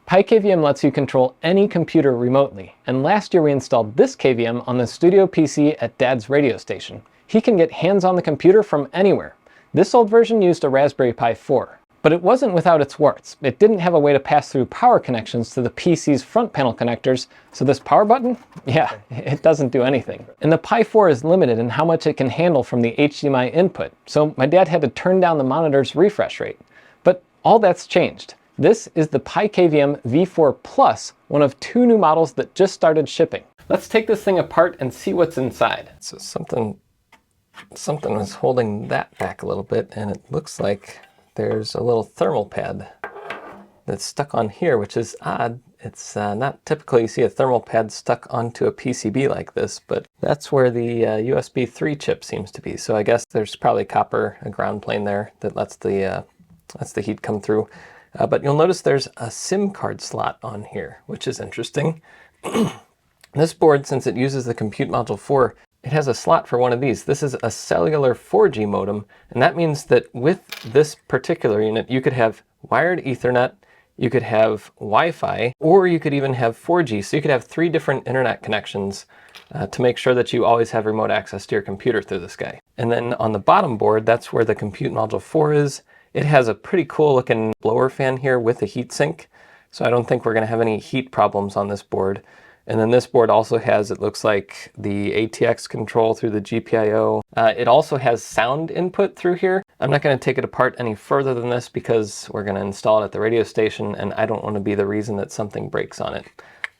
PiKVM lets you control any computer remotely, and last year we installed this KVM on the studio PC at Dad's radio station. He can get hands on the computer from anywhere. This old version used a Raspberry Pi 4. But it wasn't without its warts. It didn't have a way to pass through power connections to the PC's front panel connectors, so this power button, yeah, it doesn't do anything. And the Pi 4 is limited in how much it can handle from the HDMI input, so my dad had to turn down the monitor's refresh rate. But all that's changed. This is the PiKVM V4 Plus, one of 2 new models that just started shipping. Let's take this thing apart and see what's inside. So something was holding that back a little bit, and it looks like there's a little thermal pad that's stuck on here, which is odd. It's not typically you see a thermal pad stuck onto a PCB like this, but that's where the USB 3 chip seems to be. So I guess there's probably copper, a ground plane there that lets the heat come through. But you'll notice there's a SIM card slot on here, which is interesting. This board, since it uses the Compute Module 4, it has a slot for one of these. This is a cellular 4G modem, and that means that with this particular unit, you could have wired Ethernet, you could have Wi-Fi, or you could even have 4G. So you could have 3 different internet connections to make sure that you always have remote access to your computer through this guy. And then on the bottom board, that's where the Compute Module 4 is. It has a pretty cool looking blower fan here with a heatsink, so I don't think we're going to have any heat problems on this board. And then this board also has, it looks like, the ATX control through the GPIO. It also has sound input through here. I'm not going to take it apart any further than this because we're going to install it at the radio station, and I don't want to be the reason that something breaks on it.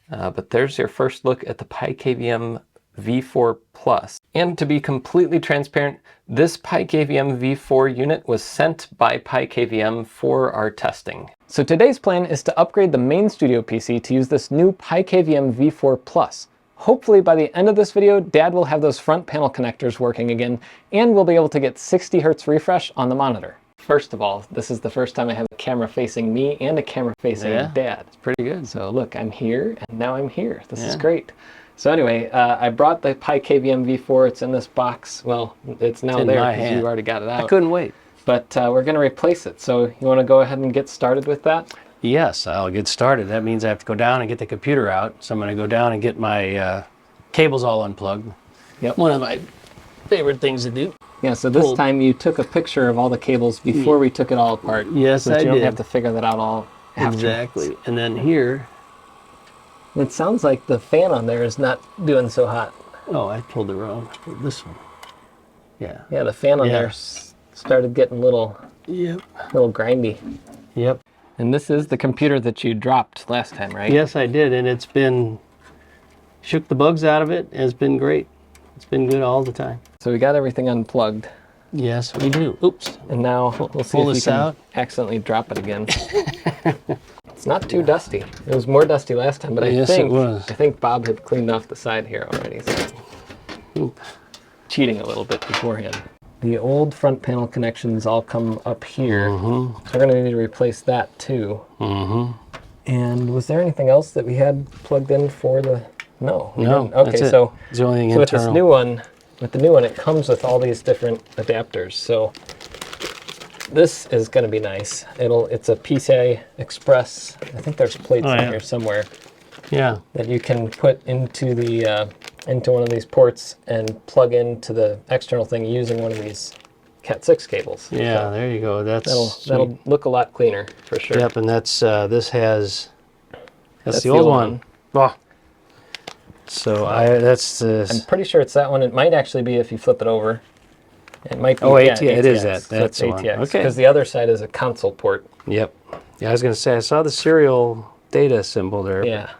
But there's your first look at the PiKVM V4 Plus. And to be completely transparent, this PiKVM V4 unit was sent by PiKVM for our testing. So today's plan is to upgrade the main studio PC to use this new PiKVM V4 Plus. Hopefully by the end of this video, Dad will have those front panel connectors working again, and we'll be able to get 60 Hz refresh on the monitor. First of all, this is the first time I have a camera facing me and a camera facing Dad. It's pretty good. So look, I'm here, and now I'm here. This is great. So anyway, I brought the PiKVM V4. It's in this box. Well, it's now there because you already got it out. I couldn't wait. But we're going to replace it. So you want to go ahead and get started with that? Yes, I'll get started. That means I have to go down and get the computer out. So I'm going to go down and get my cables all unplugged. Yep. One of my favorite things to do. Yeah, so this time you took a picture of all the cables before we took it all apart. Yes, so I did. You don't have to figure that out all afterwards. Exactly. And then here. It sounds like the fan on there is not doing so hot. Oh, I pulled the wrong. This one. Yeah. Yeah, the fan on there started getting a little grindy. Yep. And this is the computer that you dropped last time, right? Yes, I did, and it's been shook the bugs out of it. It's been great. It's been good all the time. So we got everything unplugged. Yes, we do. Oops. And now we'll see if we can accidentally drop it again. It's not too dusty. It was more dusty last time, but I think Bob had cleaned off the side here already. So cheating a little bit beforehand. The old front panel connections all come up here. So we're going to need to replace that too. And was there anything else that we had plugged in for the... No. No. Okay, so it's the only thing with this new one, it comes with all these different adapters. So this is going to be nice. It's a PCI Express. I think there's plates on here somewhere. Yeah. That you can put into the into one of these ports and plug into the external thing using one of these Cat6 cables. Yeah, so there you go. That'll look a lot cleaner for sure. Yep, and that's this has that's the old one. Oh. So I'm pretty sure it's that one. It might actually be if you flip it over. It might be. ATX. It is that. That's ATX. one. Okay. Because the other side is a console port. Yep. Yeah, I was going to say I saw the serial data symbol there. Yeah.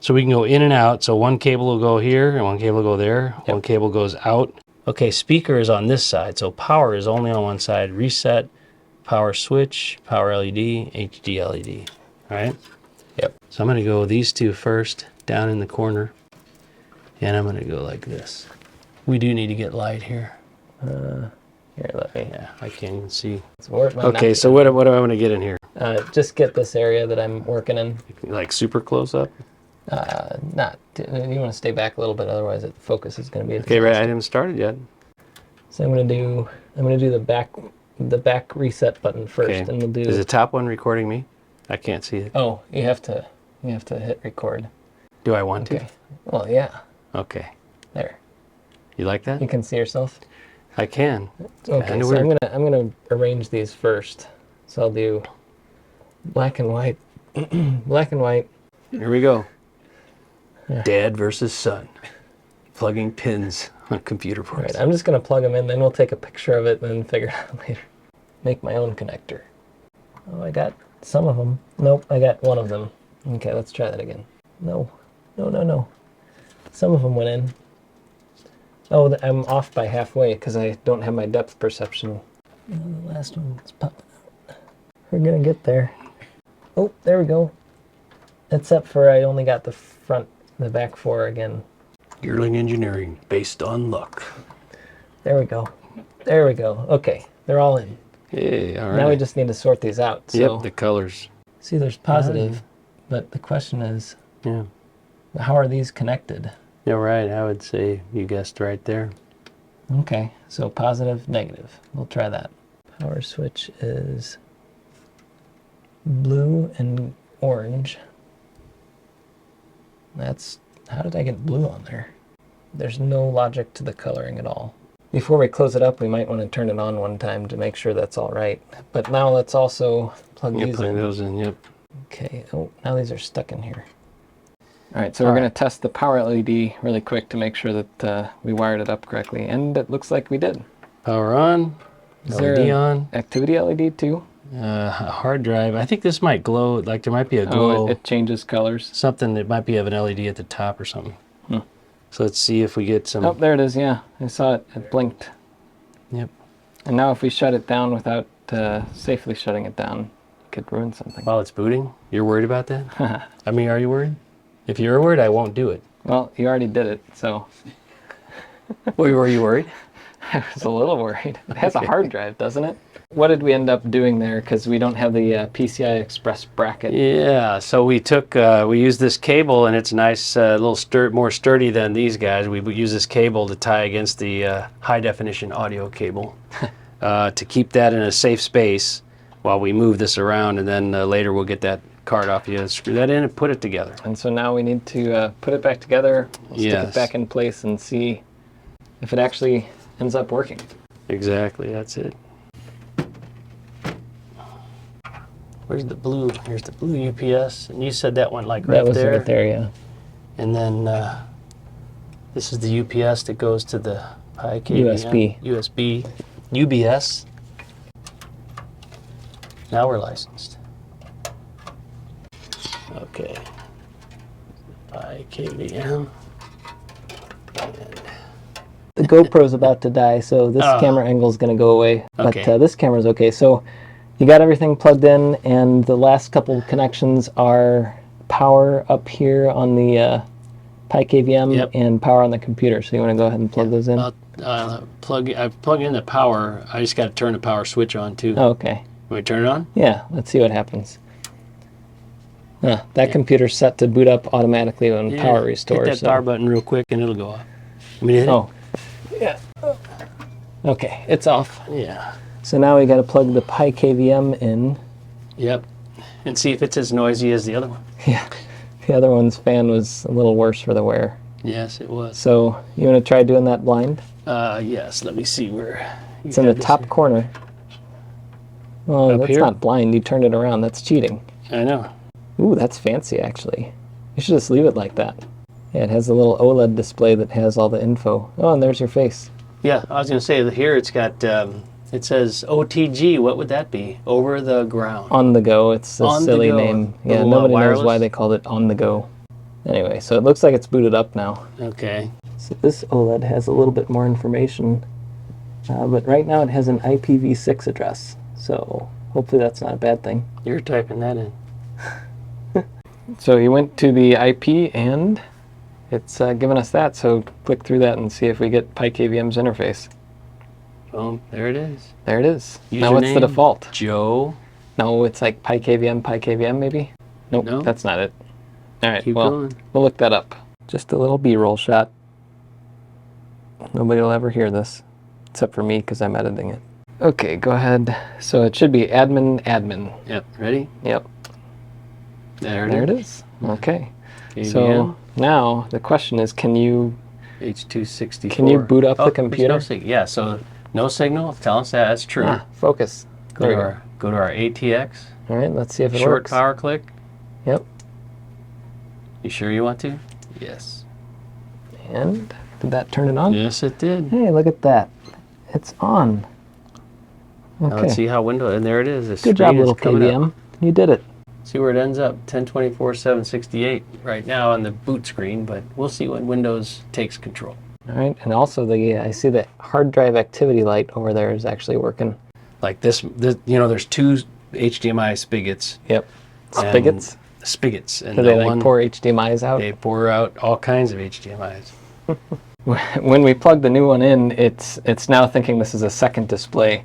So we can go in and out. So one cable will go here and one cable will go there. Yep. One cable goes out. Okay, speaker is on this side. So power is only on one side. Reset, power switch, power LED, HD LED. All right? Yep. So I'm going to go these two first down in the corner. And I'm going to go like this. We do need to get light here. Here, let me. Yeah, I can't even see. Okay, so what do I want to get in here? Just get this area that I'm working in. Like super close up? You want to stay back a little bit, otherwise the focus is going to be. Okay, right. I haven't started yet. So I'm going to do the back reset button first, and we'll do. Is the top one recording me? I can't see it. Oh, you have to hit record. Do I want Okay. Well, yeah. to? Okay. There. You like that? You can see yourself. I can. Okay, so I'm gonna arrange these first. So I'll do black and white, black and white. Here we go. Yeah. Dad versus son. Plugging pins on computer boards. All right, I'm just gonna plug them in. Then we'll take a picture of it and then figure it out later. Make my own connector. Oh, I got some of them. Nope, I got one of them. Okay, let's try that again. No. Some of them went in. Oh, I'm off by halfway because I don't have my depth perception. Oh, the last one is popping out. We're gonna get there. Oh, there we go. Except for I only got the back four again. Yearling engineering based on luck. There we go. There we go. Okay, they're all in. Hey, all right. Now we just need to sort these out. So, yep, the colors. see, there's positive, but the question is, Yeah. how are these connected? Yeah, right. I would say you guessed right there. Okay, so positive, negative. We'll try that. Power switch is blue and orange. That's, how did I get blue on there? There's no logic to the coloring at all. Before we close it up, we might want to turn it on one time to make sure that's all right. But now let's also plug these Plug in. those in, yep. Okay, oh, now these are stuck in here. All right, so we're going to test the power LED really quick to make sure that we wired it up correctly, and it looks like we did. Power on. Is LED there on. Activity LED too? Hard drive. I think this might glow. Like there might be a glow. Oh, it changes colors. Something that might be of an LED at the top or something. So let's see if we get some. Oh, there it is. Yeah, I saw it. It blinked. Yep. And now if we shut it down without safely shutting it down, it could ruin something. While it's booting, you're worried about that? I mean, are you worried? If you're worried, I won't do it. Well, you already did it, so. Were you worried? I was a little worried. It has a hard drive, doesn't it? What did we end up doing there? Because we don't have the PCI Express bracket. Yeah, so we took, we used this cable, and it's nice, a little more sturdy than these guys. We use this cable to tie against the high definition audio cable to keep that in a safe space while we move this around, and then later we'll get that card off you, screw that in and put it together. And so now we need to put it back together, stick Yes. it back in place, and see if it actually ends up working. Exactly, that's it. Where's the blue? Here's the blue UPS, and you said that went like right That was there. right there, yeah. And then this is the UPS that goes to the PiKVM. USB. UBS. Now we're licensed. Okay. PiKVM. The GoPro's about to die, so this camera angle is going to go away. Okay. But this camera's okay. So you got everything plugged in, and the last couple connections are power up here on the PiKVM Yep. and power on the computer. So you want to go ahead and plug those in? I plug in the power. I just got to turn the power switch on too. Oh, okay. Can we turn it on? Yeah, let's see what happens. That computer's set to boot up automatically when power restores. Hit that power button real quick and it'll go off. I mean, hit Oh, yeah. Okay, it's off. it? Yeah. So now we got to plug the PiKVM in. Yep. And see if it's as noisy as the other one. Yeah, the other one's fan was a little worse for the wear. Yes, it was. So you want to try doing that blind? Yes. Let me see where. It's in the top corner. Well, Up that's here? not blind. You turned it around. That's cheating. I know. Ooh, that's fancy, actually. You should just leave it like that. Yeah, it has a little OLED display that has all the info. Oh, and there's your face. Yeah, I was going to say that here it's got, it says OTG. What would that be? Over the ground. On the go. It's a On the silly go. name. Yeah, Little, nobody knows wireless? why they called it on the go. Anyway, so it looks like it's booted up now. Okay. So this OLED has a little bit more information, but right now it has an IPv6 address. So hopefully that's not a bad thing. You're typing that in. So you went to the IP and it's given us that. So click through that and see if we get PiKVM's interface. Boom. There it is. There it is. Now what's the Username? default? Joe. No, it's like PiKVM maybe? Nope, No. that's not it. All right, Keep well, going. we'll look that up. Just a little B-roll shot. Nobody will ever hear this, except for me because I'm editing it. Okay, go ahead. So it should be admin. Yep. Ready? Yep. There it is. Okay. PVM. So now the question is, can you H264. Can you boot up the computer? Yeah, so no signal. It's telling us that's true. Ah, focus. Go to our ATX. All right, let's see if it Short works. power click. Yep. You sure you want to? Yes. And did that turn it on? Yes, it did. Hey, look at that. It's on. Okay. Now let's see how window, and there it is. Good job, little KVM. You did it. See where it ends up, 1024, 768 right now on the boot screen, but we'll see when Windows takes control. All right, and also I see the hard drive activity light over there is actually working. Like this, you know, there's two HDMI spigots. Yep. Spigots? Spigots. And do they like pour HDMIs out? They pour out all kinds of HDMIs. When we plug the new one in, it's now thinking this is a second display.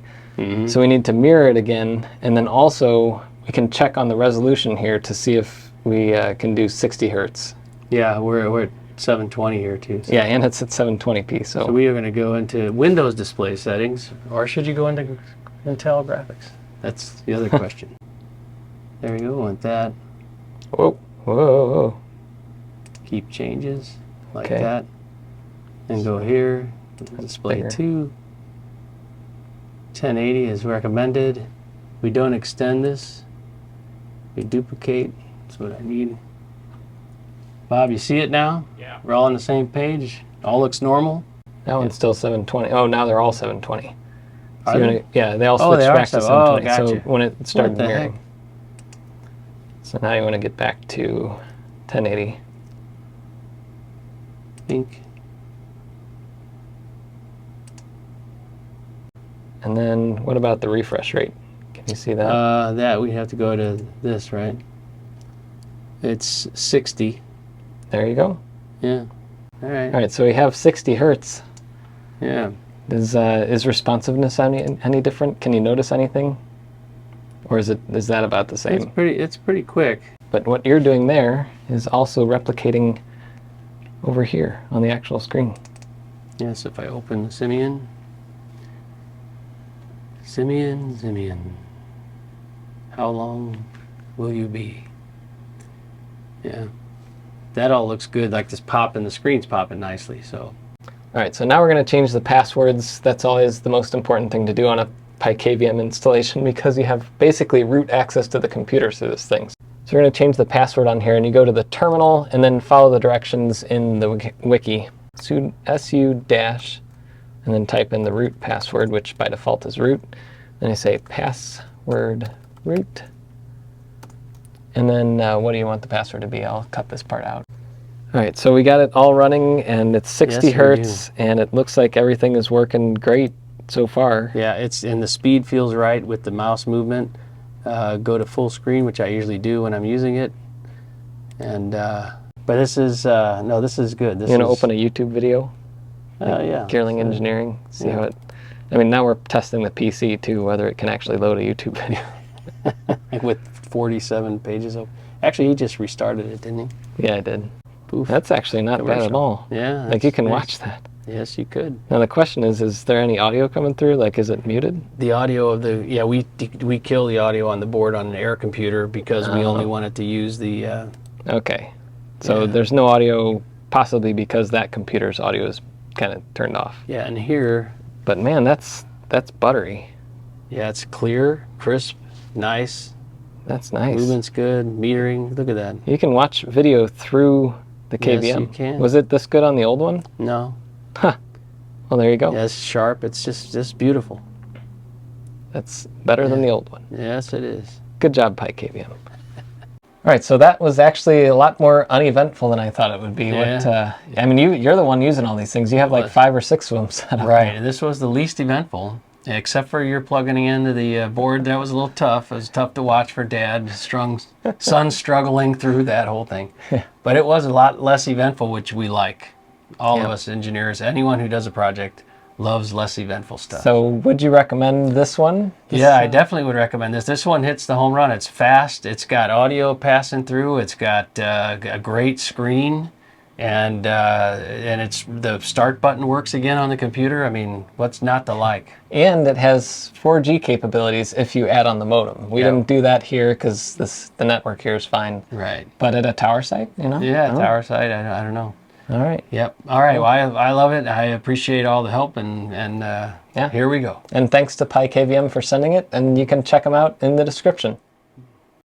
So we need to mirror it again, and then also we can check on the resolution here to see if we can do 60 hertz. Yeah, we're at 720 here too. So. Yeah, and it's at 720p. So we are going to go into Windows display settings, or should you go into Intel graphics? That's the other question. There we go with that. Whoa, whoa, whoa. Keep changes like that, and go here. Display 2. 1080 is recommended. We don't extend this. We duplicate. That's what I need. Bob, you see it now? Yeah. We're all on the same page. All looks normal. That one's still 720. Oh, now they're all 720. So They? yeah, they all switched back to 720. Gotcha. So when it started What the mirroring. heck? So now you want to get back to 1080. Think. And then what about the refresh rate? Can you see that? That we have to go to this, right? It's 60. There you go. Yeah. All right. All right, so we have 60 hertz. Yeah. Is responsiveness any different? Can you notice anything? Or is that about the same? It's pretty quick. But what you're doing there is also replicating over here on the actual screen. Yes, if I open the Simian. Simian. How long will you be? Yeah. That all looks good, like this popping, the screen's popping nicely, so. All right, so now we're going to change the passwords. That's always the most important thing to do on a PiKVM installation because you have basically root access to the computer through this thing. So we're going to change the password on here, and you go to the terminal and then follow the directions in the wiki. su dash, and then type in the root password, which by default is root. Then you say password root. And then what do you want the password to be? I'll cut this part out. All right, so we got it all running, and it's 60 hertz, and it looks like everything is working great so far. Yeah, and the speed feels right with the mouse movement. Go to full screen, which I usually do when I'm using it. And but this is no, this is good. You want to open a YouTube video? Yeah. Gearling Engineering. See how it. I mean, now we're testing the PC too, whether it can actually load a YouTube video. With 47 pages open. Actually, he just restarted it, didn't he? Yeah, I did. Poof. That's actually not bad at all. Yeah. Like you can watch that. Yes, you could. Now the question is there any audio coming through? Like, is it muted? The audio of the we kill the audio on the board on an Air computer because we only wanted to use the. Okay, so there's no audio, possibly because that computer's audio is kind of turned off. Yeah, and here. But man, that's buttery. Yeah, it's clear, crisp, nice. That's nice. Movement's good. Metering. Look at that. You can watch video through the KVM. Yes, you can. Was it this good on the old one? No. Huh. Well, there you go. Yeah, it's sharp. It's just beautiful. That's better than the old one. Yes, it is. Good job, PiKVM. All right, so that was actually a lot more uneventful than I thought it would be. Yeah. I mean, you're the one using all these things. You have like 5 or 6 of them set up. Right, and this was the least eventful, except for your plugging into the board. That was a little tough. It was tough to watch for Dad. Son struggling through that whole thing. But it was a lot less eventful, which we like. All of us engineers, anyone who does a project, loves less eventful stuff. So would you recommend this one? Yeah, I definitely would recommend this. This one hits the home run. It's fast. It's got audio passing through. It's got a great screen. and it's the start button works again on the computer. I mean, what's not to like? And it has 4G capabilities if you add on the modem. We didn't do that here because the network here is fine. Right. But at a tower site, you know? Yeah, tower site. I don't know. All right. Yep. All right. Well, I love it. I appreciate all the help, and here we go. And thanks to PiKVM for sending it, and you can check them out in the description.